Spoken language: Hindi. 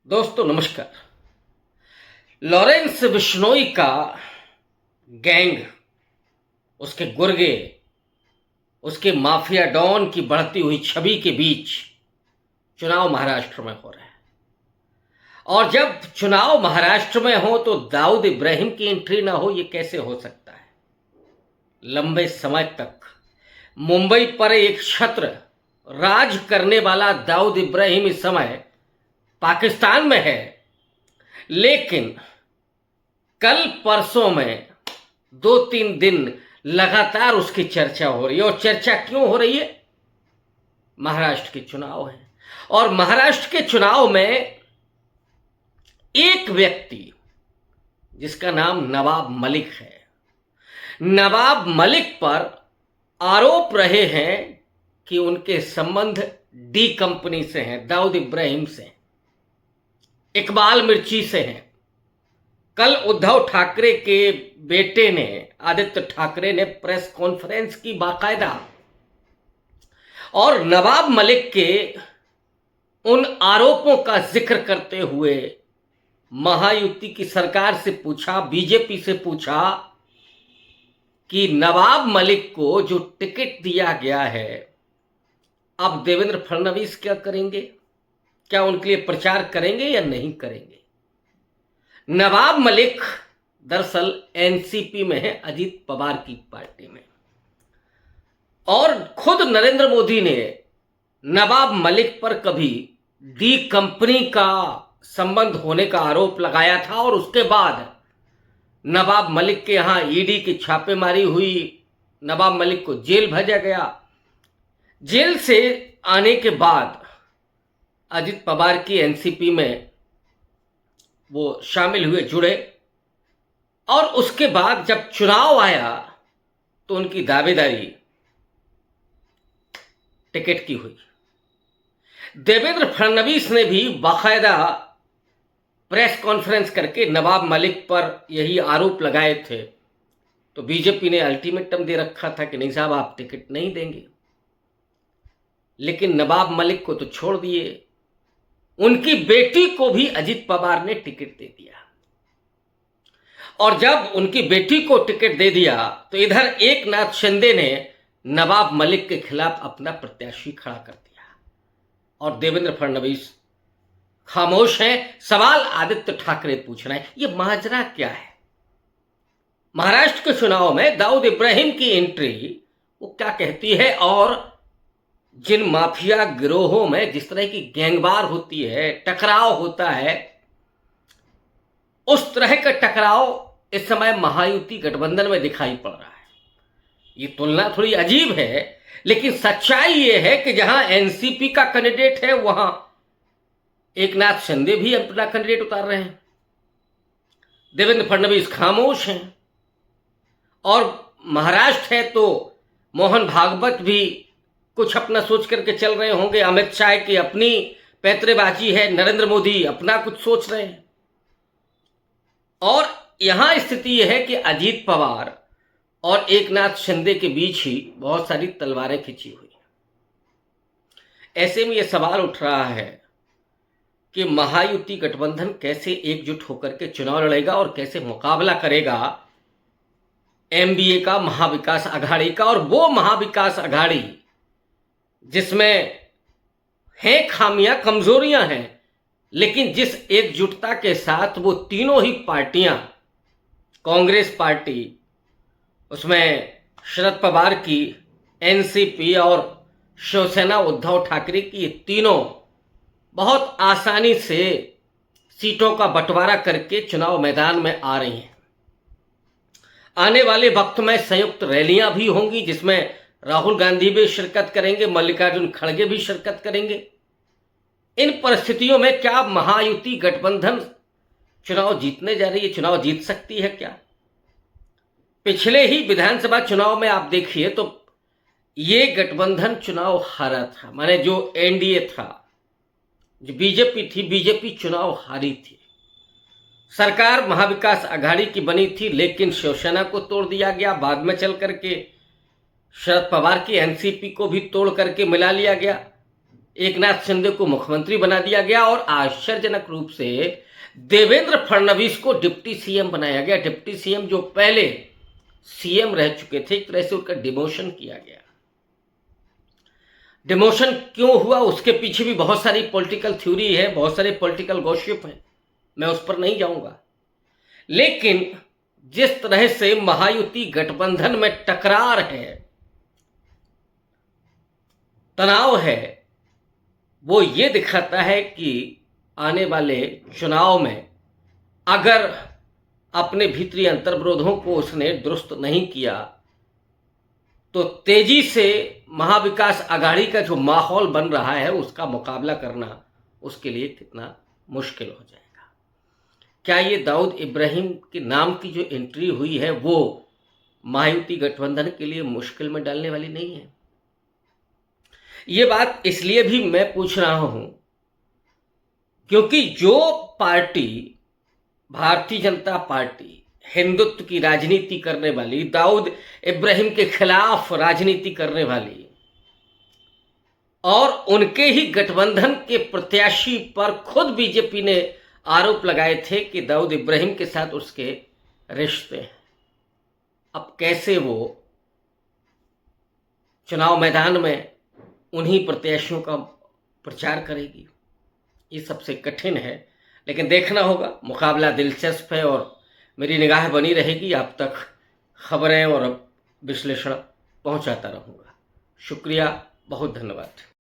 दोस्तों नमस्कार। लॉरेंस बिश्नोई का गैंग, उसके गुर्गे, उसके माफिया डॉन की बढ़ती हुई छवि के बीच चुनाव महाराष्ट्र में हो रहा है। और जब चुनाव महाराष्ट्र में हो तो दाऊद इब्राहिम की एंट्री ना हो, ये कैसे हो सकता है। लंबे समय तक मुंबई पर एक छत्र राज करने वाला दाऊद इब्राहिम इस समय पाकिस्तान में है, लेकिन कल परसों में 2-3 दिन लगातार उसकी चर्चा हो रही है। और चर्चा क्यों हो रही है? महाराष्ट्र के चुनाव है और महाराष्ट्र के चुनाव में एक व्यक्ति जिसका नाम नवाब मलिक है, नवाब मलिक पर आरोप रहे हैं कि उनके संबंध डी कंपनी से हैं, दाऊद इब्राहिम से, इकबाल मिर्ची से हैं। कल उद्धव ठाकरे के बेटे ने, आदित्य ठाकरे ने प्रेस कॉन्फ्रेंस की बाकायदा, और नवाब मलिक के उन आरोपों का जिक्र करते हुए महायुति की सरकार से पूछा, बीजेपी से पूछा कि नवाब मलिक को जो टिकट दिया गया है, अब देवेंद्र फडणवीस क्या करेंगे? क्या उनके लिए प्रचार करेंगे या नहीं करेंगे? नवाब मलिक दरअसल एनसीपी में है, अजीत पवार की पार्टी में, और खुद नरेंद्र मोदी ने नवाब मलिक पर कभी डी कंपनी का संबंध होने का आरोप लगाया था और उसके बाद नवाब मलिक के यहां ईडी की छापेमारी हुई, नवाब मलिक को जेल भेजा गया। जेल से आने के बाद अजीत पवार की एनसीपी में वो शामिल हुए, जुड़े, और उसके बाद जब चुनाव आया तो उनकी दावेदारी टिकट की हुई। देवेंद्र फडणवीस ने भी बाकायदा प्रेस कॉन्फ्रेंस करके नवाब मलिक पर यही आरोप लगाए थे, तो बीजेपी ने अल्टीमेटम दे रखा था कि नहीं साहब, आप टिकट नहीं देंगे। लेकिन नवाब मलिक को तो छोड़ दिए, उनकी बेटी को भी अजीत पवार ने टिकट दे दिया। और जब उनकी बेटी को टिकट दे दिया तो इधर एकनाथ शिंदे ने नवाब मलिक के खिलाफ अपना प्रत्याशी खड़ा कर दिया और देवेंद्र फडणवीस खामोश हैं। सवाल आदित्य ठाकरे पूछ रहे हैं, ये माजरा क्या है? महाराष्ट्र के चुनाव में दाऊद इब्राहिम की एंट्री वो क्या कहती है? और जिन माफिया गिरोहों में जिस तरह की गैंगवार होती है, टकराव होता है, उस तरह का टकराव इस समय महायुति गठबंधन में दिखाई पड़ रहा है। ये तुलना थोड़ी अजीब है, लेकिन सच्चाई ये है कि जहां एनसीपी का कैंडिडेट है वहां एकनाथ शिंदे भी अपना कैंडिडेट उतार रहे हैं, देवेंद्र फडणवीस खामोश हैं, और महाराष्ट्र है तो मोहन भागवत भी कुछ अपना सोच करके चल रहे होंगे, अमित शाह की अपनी पैतरेबाजी है, नरेंद्र मोदी अपना कुछ सोच रहे हैं। और यहां स्थिति यह है कि अजीत पवार और एकनाथ शिंदे के बीच ही बहुत सारी तलवारें खिंची हुई हैं। ऐसे में यह सवाल उठ रहा है कि महायुति गठबंधन कैसे एकजुट होकर के चुनाव लड़ेगा और कैसे मुकाबला करेगा एमबीए का, महाविकास अघाड़ी का। और वो महाविकास अघाड़ी जिसमें हैं खामियां, कमजोरियां हैं, लेकिन जिस एकजुटता के साथ वो तीनों ही पार्टियां, कांग्रेस पार्टी, उसमें शरद पवार की एनसीपी और शिवसेना उद्धव ठाकरे की, ये तीनों बहुत आसानी से सीटों का बंटवारा करके चुनाव मैदान में आ रही हैं। आने वाले वक्त में संयुक्त रैलियां भी होंगी जिसमें राहुल गांधी भी शिरकत करेंगे, मल्लिकार्जुन खड़गे भी शिरकत करेंगे। इन परिस्थितियों में क्या महायुति गठबंधन चुनाव जीतने जा रही है? चुनाव जीत सकती है क्या? पिछले ही विधानसभा चुनाव में आप देखिए तो ये गठबंधन चुनाव हारा था, माने जो एनडीए था, जो बीजेपी थी, बीजेपी चुनाव हारी थी। सरकार महाविकास अघाड़ी की बनी थी, लेकिन शिवसेना को तोड़ दिया गया। बाद में चल करके शरद पवार की एनसीपी को भी तोड़ करके मिला लिया गया। एकनाथ शिंदे को मुख्यमंत्री बना दिया गया और आश्चर्यजनक रूप से देवेंद्र फडणवीस को डिप्टी सीएम बनाया गया। डिप्टी सीएम जो पहले सीएम रह चुके थे, एक तरह से उनका डिमोशन किया गया। डिमोशन क्यों हुआ उसके पीछे भी बहुत सारी पॉलिटिकल थ्योरी है, बहुत सारे पॉलिटिकल गॉसिप है, मैं उस पर नहीं जाऊंगा। लेकिन जिस तरह से महायुति गठबंधन में टकरार है, तनाव है, वो ये दिखाता है कि आने वाले चुनाव में अगर अपने भीतरी अंतर्विरोधों को उसने दुरुस्त नहीं किया तो तेजी से महाविकास आघाड़ी का जो माहौल बन रहा है उसका मुकाबला करना उसके लिए कितना मुश्किल हो जाएगा। क्या ये दाऊद इब्राहिम के नाम की जो एंट्री हुई है वो महायुति गठबंधन के लिए मुश्किल में डालने वाली नहीं है? ये बात इसलिए भी मैं पूछ रहा हूं क्योंकि जो पार्टी, भारतीय जनता पार्टी, हिंदुत्व की राजनीति करने वाली, दाऊद इब्राहिम के खिलाफ राजनीति करने वाली और उनके ही गठबंधन के प्रत्याशी पर खुद बीजेपी ने आरोप लगाए थे कि दाऊद इब्राहिम के साथ उसके रिश्ते हैं, अब कैसे वो चुनाव मैदान में उन्हीं प्रत्याशियों का प्रचार करेगी? ये सबसे कठिन है, लेकिन देखना होगा। मुकाबला दिलचस्प है और मेरी निगाह बनी रहेगी, आप तक खबरें और विश्लेषण पहुंचाता रहूंगा। शुक्रिया, बहुत धन्यवाद।